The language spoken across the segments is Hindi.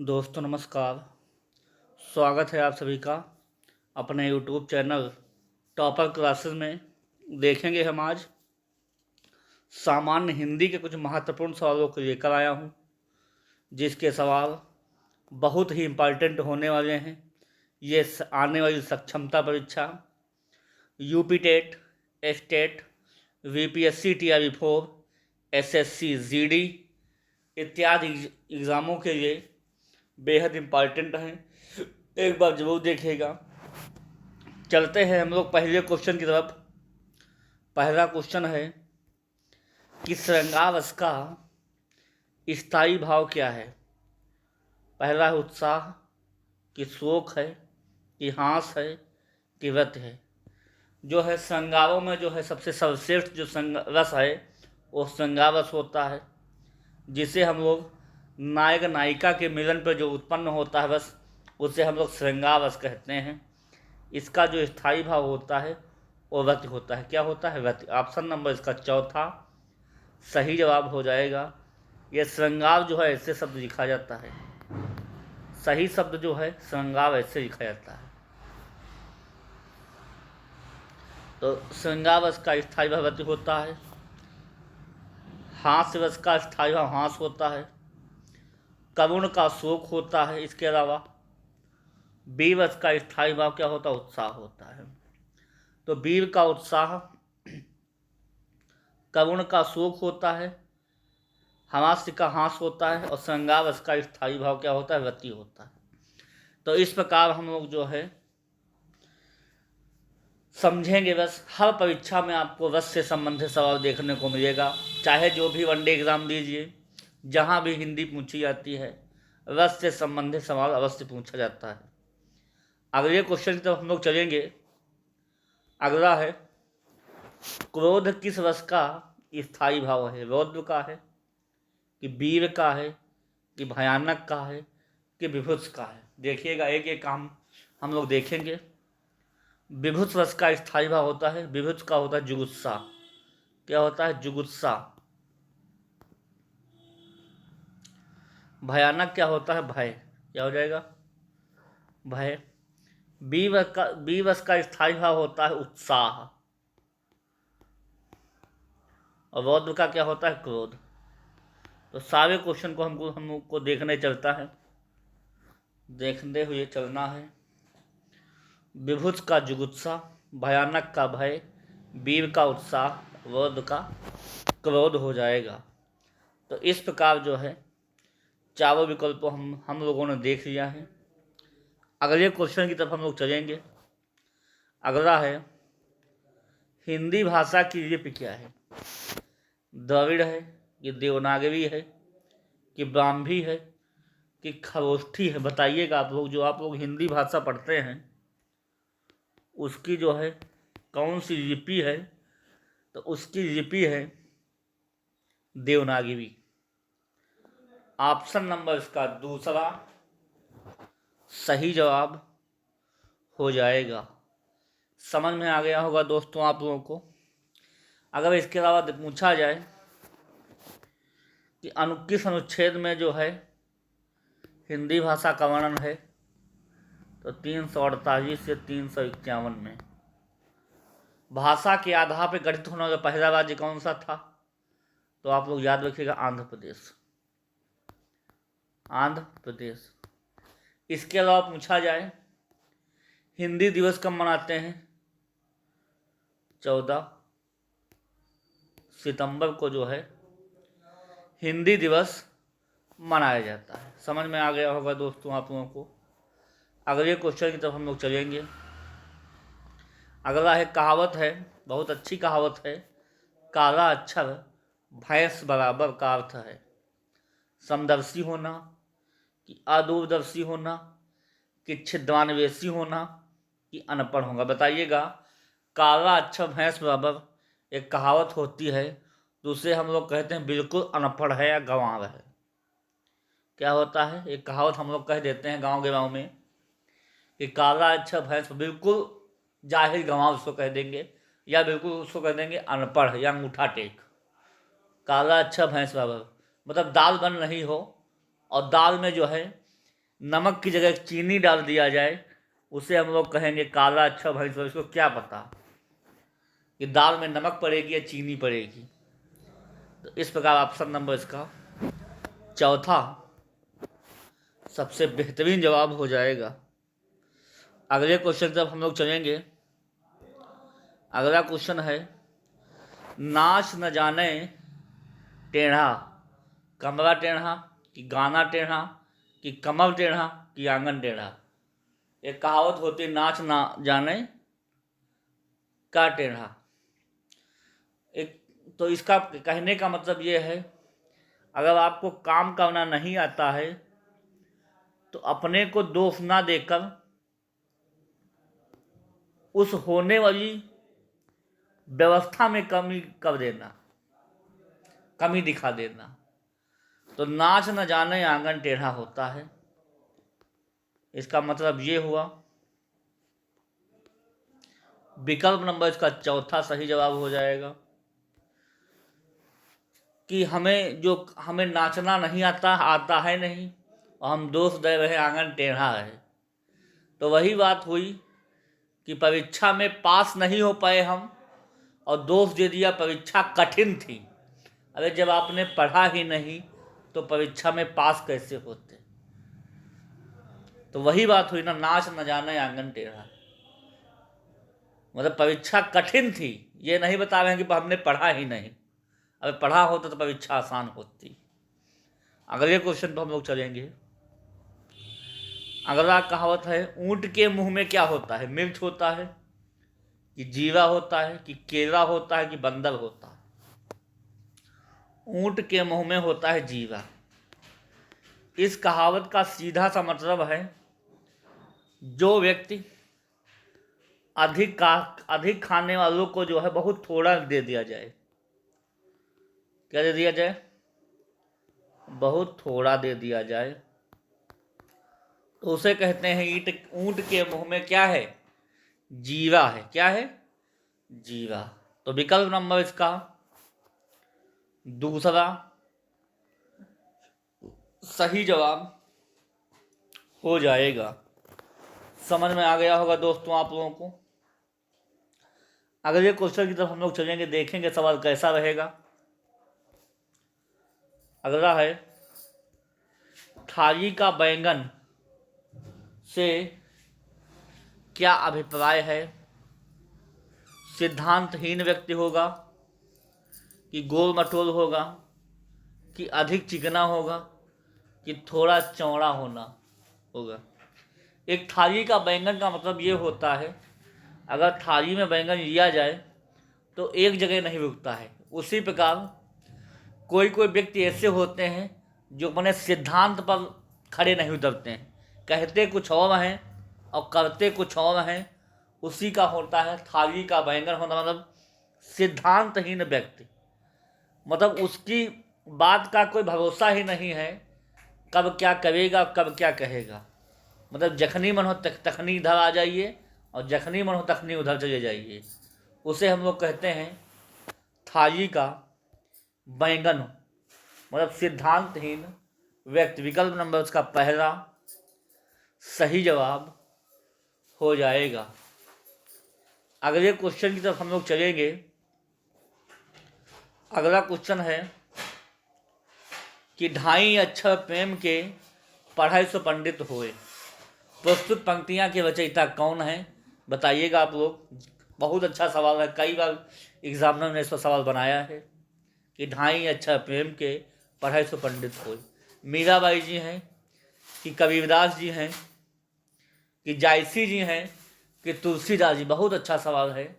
दोस्तों नमस्कार। स्वागत है आप सभी का अपने यूट्यूब चैनल टॉपर क्लासेस में। देखेंगे हम आज सामान्य हिंदी के कुछ महत्वपूर्ण सवालों को लेकर आया हूँ, जिसके सवाल बहुत ही इम्पॉर्टेंट होने वाले हैं। ये आने वाली सक्षमता परीक्षा, UP TET, state, BPSC TRE4, SSC GD इत्यादि एग्ज़ामों के लिए बेहद इम्पॉर्टेंट हैं। एक बार जरूर देखिएगा। चलते हैं हम लोग पहले क्वेश्चन की तरफ। पहला क्वेश्चन है कि श्रृंगाररस का स्थायी भाव क्या है। पहला है उत्साह, कि शोक है, कि हास है, कि व्रत है। जो है श्रृंगारों में जो है सबसे सर्वश्रेष्ठ जो रस है वो श्रृंगाररस होता है, जिसे हम लोग नायक नायिका के मिलन पर जो उत्पन्न होता है रस, उसे हम लोग श्रृंगार रस कहते हैं। इसका जो स्थायी भाव होता है वो व्रत होता है। क्या होता है? व्रत। ऑप्शन नंबर इसका चौथा सही जवाब हो जाएगा। यह श्रृंगार जो है ऐसे शब्द लिखा जाता है, सही शब्द जो है श्रृंगार ऐसे लिखा जाता है। तो श्रृंगार रस का स्थायी भाव व्रत होता है। हास्य रस का स्थायी भाव हास होता है। करुण का शोक होता है। इसके अलावा वीर रस का स्थायी भाव क्या होता है? उत्साह होता है। तो वीर का उत्साह, करुण का शोक होता है, हास्य का हास होता है, और श्रृंगार रस का स्थायी भाव क्या होता है? व्रति होता है। तो इस प्रकार हम लोग जो है समझेंगे। बस हर परीक्षा में आपको रस से संबंधित सवाल देखने को मिलेगा, चाहे जो भी वनडे एग्जाम दीजिए, जहाँ भी हिंदी पूछी जाती है रस से संबंधित सवाल अवश्य पूछा जाता है। अगले क्वेश्चन की तरफ हम लोग चलेंगे। अगला है क्रोध किस रस का स्थायी भाव है? रौद्र का है, कि वीर का है, कि भयानक का है, कि विभुत्स का है? देखिएगा, एक एक काम हम लोग देखेंगे। विभुत्स रस का स्थायी भाव होता है, विभुत्स का होता है जुगुत्सा। क्या होता है? जुगुत्सा। भयानक क्या होता है? भय। क्या हो जाएगा? भय। वीर रस का स्थायी भाव होता है उत्साह, और रौद्र का क्या होता है? क्रोध। तो सारे क्वेश्चन को हमको देखने चलता है, देखते हुए चलना है। विभुत्स का जुगुत्सा, भयानक का भय, वीर का उत्साह, रौद्र का क्रोध हो जाएगा। तो इस प्रकार जो है चारों विकल्पों हम लोगों ने देख लिया है। अगले क्वेश्चन की तरफ हम लोग चलेंगे। अगला है हिंदी भाषा की लिपि क्या है? द्रविड़ है, कि देवनागरी है, कि ब्राह्मी है, कि खरोष्ठी है? बताइएगा आप लोग, जो आप लोग हिंदी भाषा पढ़ते हैं उसकी जो है कौन सी लिपि है? तो उसकी लिपि है देवनागरी। ऑप्शन नंबर इसका दूसरा सही जवाब हो जाएगा। समझ में आ गया होगा दोस्तों आप लोगों को। अगर इसके अलावा पूछा जाए कि किस अनुच्छेद में जो है हिंदी भाषा का वर्णन है, तो 348 से 351 में। भाषा के आधार पर गठित होने वाला पहला राज्य कौन सा था? तो आप लोग याद रखिएगा, आंध्र प्रदेश। आंध्र प्रदेश। इसके अलावा पूछा जाए हिंदी दिवस कब मनाते हैं? 14 सितंबर को जो है हिंदी दिवस मनाया जाता है। समझ में आ गया होगा दोस्तों आप लोगों को। अगले क्वेश्चन की तरफ हम लोग चलेंगे। अगला है कहावत है, बहुत अच्छी कहावत है, काला अक्षर भैंस बराबर का अर्थ है। समदर्शी होना, कि अदूरदर्शी होना, कि छिद्रान्वेषी होना, कि अनपढ़ होगा? बताइएगा। काला अक्षर भैंस बराबर एक कहावत होती है, दूसरे हम लोग कहते हैं बिल्कुल अनपढ़ है या गंवार है। क्या होता है? एक कहावत हम लोग कह देते हैं गांव के गाँव में कि काला अक्षर भैंस, बिल्कुल जाहिर गंवार उसको कह देंगे, या बिल्कुल उसको कह देंगे अनपढ़ या अंगूठा टेक। काला अक्षर भैंस बराबर मतलब दाल बन रही हो और दाल में जो है नमक की जगह चीनी डाल दिया जाए, उसे हम लोग कहेंगे काला अच्छा भाई। तो इसको क्या पता कि दाल में नमक पड़ेगी या चीनी पड़ेगी। तो इस प्रकार ऑप्शन नंबर इसका चौथा सबसे बेहतरीन जवाब हो जाएगा। अगले क्वेश्चन तक हम लोग चलेंगे। अगला क्वेश्चन है, नाच न जाने टेढ़ा, कमरा टेढ़ा कि गाना टेढ़ा कि कमर टेढ़ा कि आंगन टेढ़ा। एक कहावत होती है, नाच ना जाने का टेढ़ा। एक तो इसका कहने का मतलब ये है, अगर आपको काम करना नहीं आता है तो अपने को दोष ना देकर उस होने वाली व्यवस्था में कमी कर देना, कमी दिखा देना। तो नाच न जाने आंगन टेढ़ा होता है। इसका मतलब ये हुआ, विकल्प नंबर इसका चौथा सही जवाब हो जाएगा कि हमें नाचना नहीं आता है नहीं, और हम दोष दे रहे आंगन टेढ़ा है। तो वही बात हुई कि परीक्षा में पास नहीं हो पाए हम, और दोष दे दिया परीक्षा कठिन थी। अरे जब आपने पढ़ा ही नहीं तो परीक्षा में पास कैसे होते। तो वही बात हुई ना, नाच न जाने आंगन टेढ़ा। मतलब परीक्षा कठिन थी, ये नहीं बता रहे हैं कि हमने पढ़ा ही नहीं। अगर पढ़ा होता तो परीक्षा आसान होती। अगले क्वेश्चन पर हम लोग चलेंगे। अगला कहावत है, ऊंट के मुंह में क्या होता है? मिर्च होता है कि जीरा होता है कि केला होता है कि बंदर होता है? ऊंट के मुंह में होता है जीरा। इस कहावत का सीधा सा मतलब है, जो व्यक्ति अधिक खाने वालों को जो है बहुत थोड़ा दे दिया जाए। क्या दे दिया जाए? बहुत थोड़ा दे दिया जाए, तो उसे कहते हैं ऊंट के मुंह में क्या है? जीरा है। क्या है? जीरा। तो विकल्प नंबर इसका दूसरा सही जवाब हो जाएगा। समझ में आ गया होगा दोस्तों आप लोगों को। अगले क्वेश्चन की तरफ हम लोग चलेंगे, देखेंगे सवाल कैसा रहेगा। अगला है, थाली का बैंगन से क्या अभिप्राय है? सिद्धांतहीन व्यक्ति होगा कि गोल मटोल होगा कि अधिक चिकना होगा कि थोड़ा चौड़ा होना होगा? एक थाली का बैंगन का मतलब ये होता है, अगर थाली में बैंगन लिया जाए तो एक जगह नहीं रुकता है। उसी प्रकार कोई कोई व्यक्ति ऐसे होते हैं जो अपने सिद्धांत पर खड़े नहीं उतरते हैं, कहते कुछ और हैं और करते कुछ और हैं। उसी का होता है थाली का बैंगन होना, मतलब सिद्धांतहीन व्यक्ति। मतलब उसकी बात का कोई भरोसा ही नहीं है, कब क्या करेगा कब क्या कहेगा। मतलब जखनी मन हो तखनी इधर आ जाइए और जखनी मन हो तखनी उधर चले जाइए। उसे हम लोग कहते हैं थाली का बैंगन, मतलब सिद्धांतहीन व्यक्ति। विकल्प नंबर उसका पहला सही जवाब हो जाएगा। अगले क्वेश्चन की तरफ हम लोग चलेंगे। अगला क्वेश्चन है कि ढाई अक्षर प्रेम के पढ़ाई से पंडित हुए। प्रस्तुत पंक्तियां के रचयिता कौन है? बताइएगा आप लोग। बहुत अच्छा सवाल है, कई बार एग्जामिनर ने इस पर सवाल बनाया है कि ढाई अक्षर प्रेम के पढ़ाई से पंडित हुए। मीराबाई जी हैं कि कबीरदास जी हैं कि जायसी जी हैं कि तुलसीदास जी? बहुत अच्छा सवाल है,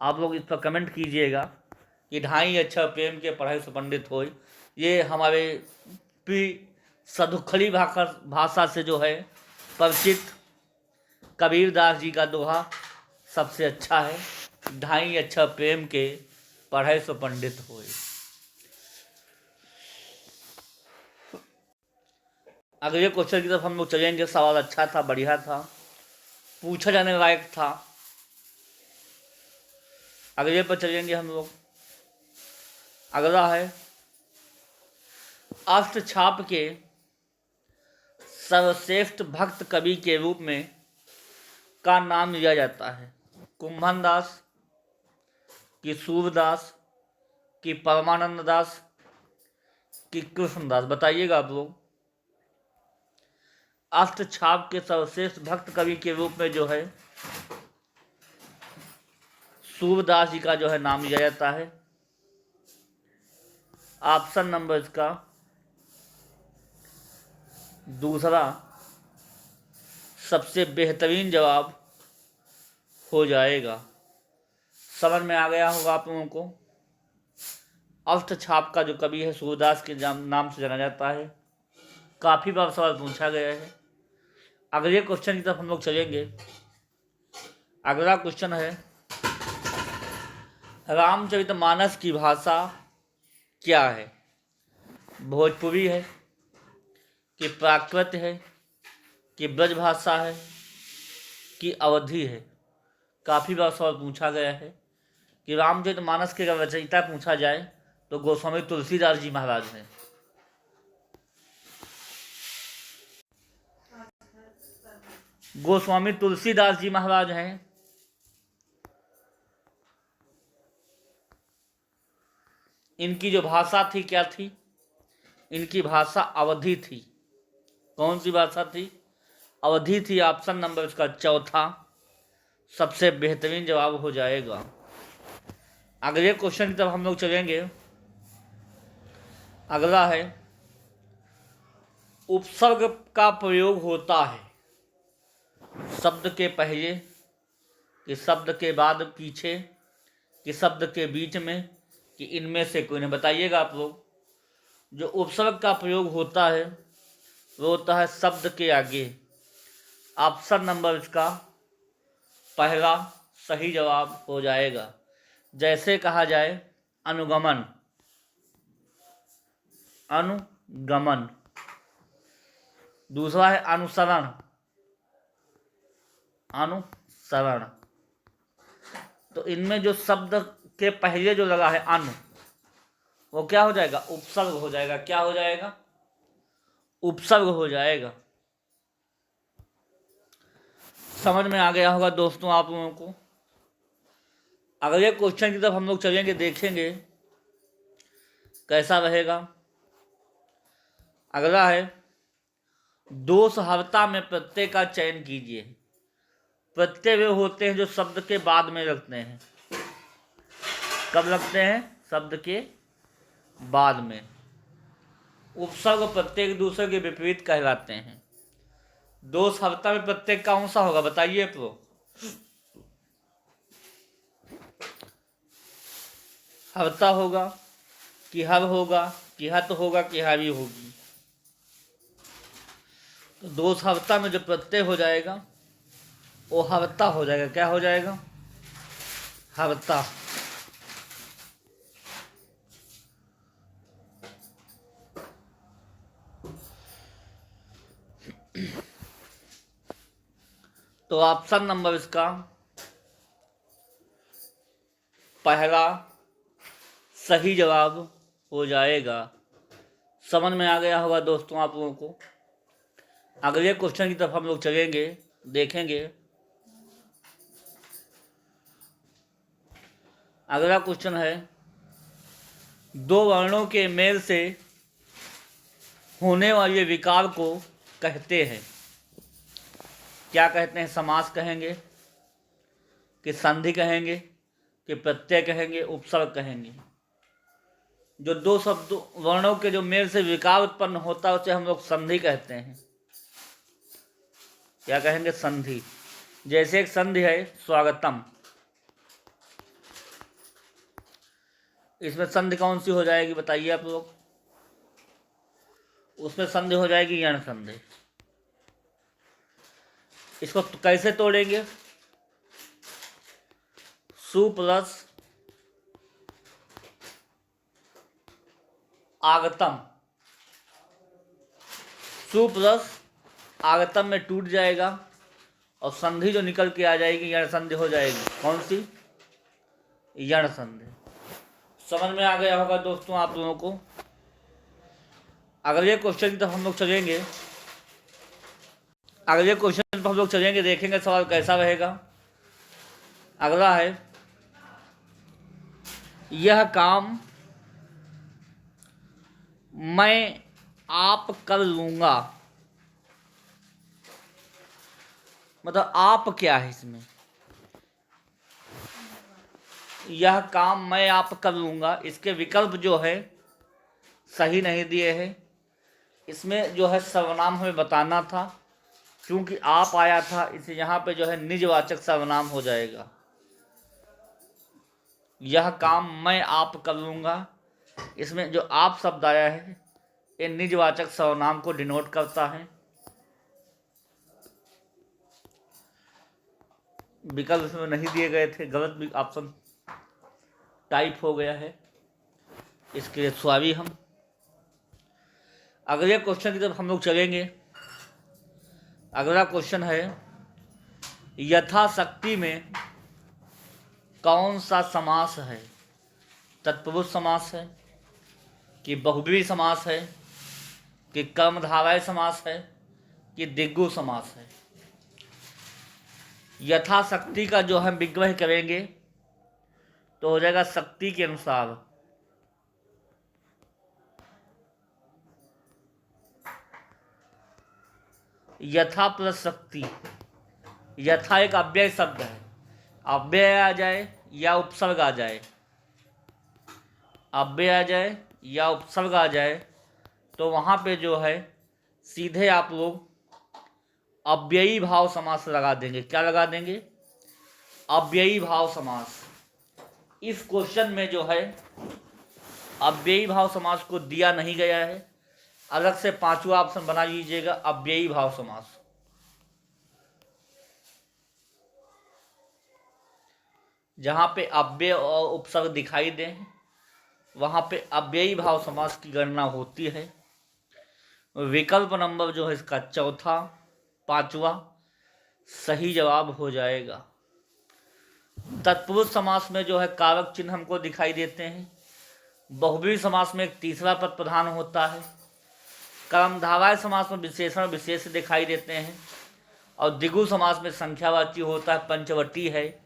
आप लोग इस पर कमेंट कीजिएगा कि ढाई अक्षर प्रेम के पढ़ाई से पंडित होए। ये हमारे पी सदुखड़ी भाषा से जो है परिचित कबीरदास जी का दोहा सबसे अच्छा है, ढाई अक्षर प्रेम के पढ़ाई से पंडित होए। अगले क्वेश्चन की तरफ हम लोग चलेंगे। सवाल अच्छा था, बढ़िया था, पूछा जाने लायक था। अगले पर चलेंगे हम लोग। अगला है, अष्टछाप के सर्वश्रेष्ठ भक्त कवि के रूप में का नाम लिया जाता है? कुंभन दास, कि सूरदास, कि परमानंद दास, कि कृष्णदास? बताइएगा आप लोग। अष्टछाप के सर्वश्रेष्ठ भक्त कवि के रूप में जो है सूरदास जी का जो है नाम लिया जाता है। ऑप्शन नंबर इसका दूसरा सबसे बेहतरीन जवाब हो जाएगा। समझ में आ गया होगा आप लोगों को। अष्टछाप का जो कवि है सूरदास के नाम से जाना जाता है। काफ़ी बार सवाल पूछा गया है। अगले क्वेश्चन की तरफ हम लोग चलेंगे। अगला क्वेश्चन है, रामचरितमानस की भाषा क्या है? भोजपुरी है, कि प्राकृत है, कि ब्रज भाषा है, कि अवधी है? काफ़ी बार सवाल पूछा गया है कि रामचरितमानस के अगर रचयिता पूछा जाए तो गोस्वामी तुलसीदास जी महाराज हैं। गोस्वामी तुलसीदास जी महाराज हैं। इनकी जो भाषा थी क्या थी? इनकी भाषा अवधी थी। कौन सी भाषा थी? अवधी थी। ऑप्शन नंबर इसका चौथा सबसे बेहतरीन जवाब हो जाएगा। अगले क्वेश्चन की तरफ हम लोग चलेंगे। अगला है, उपसर्ग का प्रयोग होता है शब्द के पहले, कि शब्द के बाद पीछे, कि शब्द के बीच में, कि इनमें से कोई नहीं? बताइएगा आप लोग। जो उपसर्ग का प्रयोग होता है वो होता है शब्द के आगे। ऑप्शन नंबर इसका पहला सही जवाब हो जाएगा। जैसे कहा जाए अनुगमन, अनुगमन। दूसरा है अनुसरण, अनुसरण। तो इनमें जो शब्द के पहले जो लगा है अनु, वो क्या हो जाएगा? उपसर्ग हो जाएगा। क्या हो जाएगा? उपसर्ग हो जाएगा। समझ में आ गया होगा दोस्तों आप लोगों को। अगले क्वेश्चन की तरफ हम लोग चलेंगे, देखेंगे कैसा रहेगा। अगला है, दोषहर्ता में प्रत्यय का चयन कीजिए। प्रत्यय वे होते हैं जो शब्द के बाद में लगते हैं। कब लगते हैं? शब्द के बाद में। उपसर्ग प्रत्यय एक दूसरे के विपरीत कहलाते हैं। दोषहर्ता में प्रत्यय कौन सा होगा? बताइए तो। हर्ता होगा, कि हर होगा, कि हत होगा, कि हावी होगी? तो दोषहर्ता में जो प्रत्यय हो जाएगा वो हर्ता हो जाएगा। क्या हो जाएगा? हर्ता। तो ऑप्शन नंबर इसका पहला सही जवाब हो जाएगा। समझ में आ गया होगा दोस्तों आप लोगों को। अगले क्वेश्चन की तरफ हम लोग चलेंगे, देखेंगे। अगला क्वेश्चन है, दो वर्णों के मेल से होने वाले विकार को कहते हैं? क्या कहते हैं? समास कहेंगे, कि संधि कहेंगे, कि प्रत्यय कहेंगे, उपसर्ग कहेंगे? जो दो शब्द वर्णों के जो मेल से विकार उत्पन्न होता है उसे हम लोग संधि कहते हैं। क्या कहेंगे? संधि। जैसे एक संधि है स्वागतम, इसमें संधि कौन सी हो जाएगी? बताइए आप लोग। उसमें संधि हो जाएगी यण संधि। इसको कैसे तोड़ेंगे? सु प्लस आगतम, सु प्लस आगतम में टूट जाएगा और संधि जो निकल के आ जाएगी यण संधि हो जाएगी। कौन सी? यण संधि। समझ में आ गया होगा दोस्तों आप लोगों को। अगले क्वेश्चन की तरफ हम लोग चलेंगे। अगले क्वेश्चन पर हम लोग चलेंगे, देखेंगे सवाल कैसा रहेगा। अगला है, यह काम मैं आप कर लूंगा। मतलब आप क्या है इसमें, यह काम मैं आप कर लूंगा, इसके विकल्प जो है सही नहीं दिए हैं। इसमें जो है सर्वनाम हमें बताना था, क्योंकि आप आया था इसे यहाँ पे जो है निजवाचक सर्वनाम हो जाएगा। यह काम मैं आप कर लूंगा, इसमें जो आप शब्द आया है ये निजवाचक सर्वनाम को डिनोट करता है। विकल्प इसमें नहीं दिए गए थे, गलत भी ऑप्शन टाइप हो गया है, इसके लिए सॉरी। हम अगले क्वेश्चन की तरफ हम लोग चलेंगे। अगला क्वेश्चन है, यथाशक्ति में कौन सा समास है? तत्पुरुष समास है कि बहुब्रीहि समास है कि कर्मधारय समास है कि द्विगु समास है? यथाशक्ति का जो हम विग्रह करेंगे तो हो जाएगा शक्ति के अनुसार। यथा प्लस शक्ति, यथा एक अव्यय शब्द है, अव्यय आ जाए या उपसर्ग आ जाए, अव्यय आ जाए या उपसर्ग आ जाए तो वहाँ पे जो है सीधे आप लोग अव्ययी भाव समास लगा देंगे। क्या लगा देंगे? अव्ययी भाव समास। इस क्वेश्चन में जो है अव्ययी भाव समास को दिया नहीं गया है, अलग से पांचवा ऑप्शन बना लीजिएगा, अव्ययी भाव समास। जहां पे अव्यय और उपसर्ग दिखाई दे वहां पे अव्ययी भाव समास की गणना होती है। विकल्प नंबर जो है इसका चौथा, पांचवा सही जवाब हो जाएगा। तत्पुरुष समास में जो है कारक चिन्ह हमको दिखाई देते हैं। बहुब्रीहि समास में एक तीसरा पद प्रधान होता है। कर्मधारय समास में विशेषण विशेष दिखाई देते हैं और द्विगु समास में संख्यावाची होता है, पंचवटी है,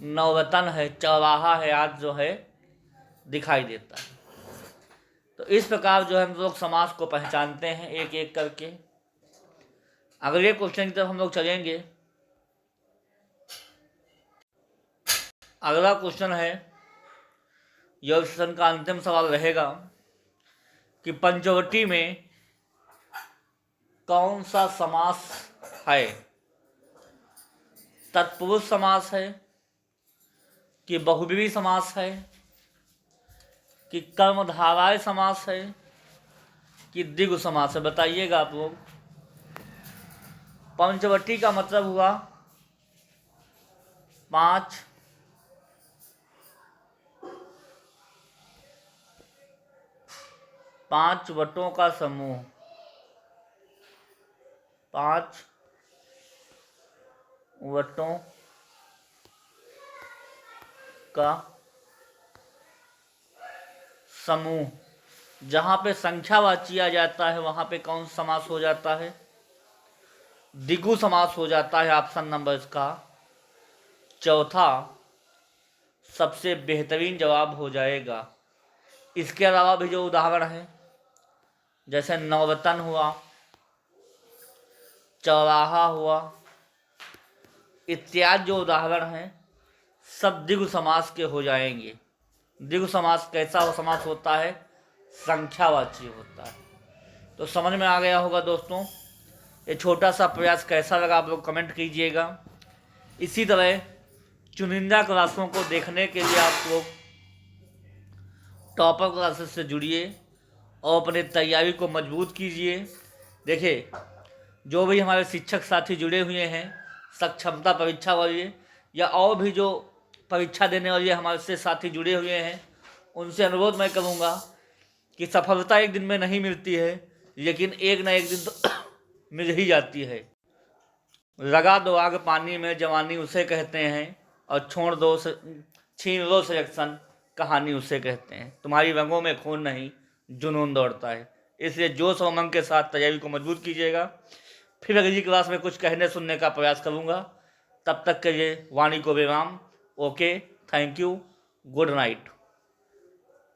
नवरतन है, चौराहा है, आज जो है दिखाई देता है। तो इस प्रकार जो है हम लोग समास को पहचानते हैं एक एक करके। अगले क्वेश्चन की तरफ हम लोग चलेंगे। अगला क्वेश्चन है, यह सेशन का अंतिम सवाल रहेगा कि पंचवटी में कौन सा समास है? तत्पुरुष समास है कि बहुब्रीहि समास है कि कर्मधारय समास है कि द्विगु समास है? बताइएगा आप लोग। पंचवटी का मतलब हुआ पांच वटों का समूह, 5 वटों का समूह। जहां पे संख्यावाची आ जाता है वहां पे कौन समास हो जाता है? द्विगु समास हो जाता है। ऑप्शन नंबर इसका चौथा सबसे बेहतरीन जवाब हो जाएगा। इसके अलावा भी जो उदाहरण है जैसे नवरतन हुआ, चौराहा हुआ, इत्यादि जो उदाहरण हैं सब द्विगु समास के हो जाएंगे। द्विगु समास कैसा समास होता है? संख्यावाची होता है। तो समझ में आ गया होगा दोस्तों। ये छोटा सा प्रयास कैसा लगा आप लोग कमेंट कीजिएगा। इसी तरह चुनिंदा क्लासों को देखने के लिए आप लोग टॉपर क्लासेस से जुड़िए और अपने तैयारी को मजबूत कीजिए। देखिए, जो भी हमारे शिक्षक साथी जुड़े हुए हैं सक्षमता परीक्षा वाले या और भी जो परीक्षा देने वाले हमारे से साथी जुड़े हुए हैं, उनसे अनुरोध मैं करूँगा कि सफलता एक दिन में नहीं मिलती है, लेकिन एक न एक दिन तो मिल ही जाती है। लगा दो आग पानी में जवानी उसे कहते हैं और छीन लो सिलेक्शन कहानी उसे कहते हैं। तुम्हारी रंगों में खून नहीं जुनून दौड़ता है। इसलिए जोश और उमंग के साथ तैयारी को मजबूत कीजिएगा। फिर अगली क्लास में कुछ कहने सुनने का प्रयास करूँगा। तब तक के लिए वाणी को विराम। Okay, thank you, good night.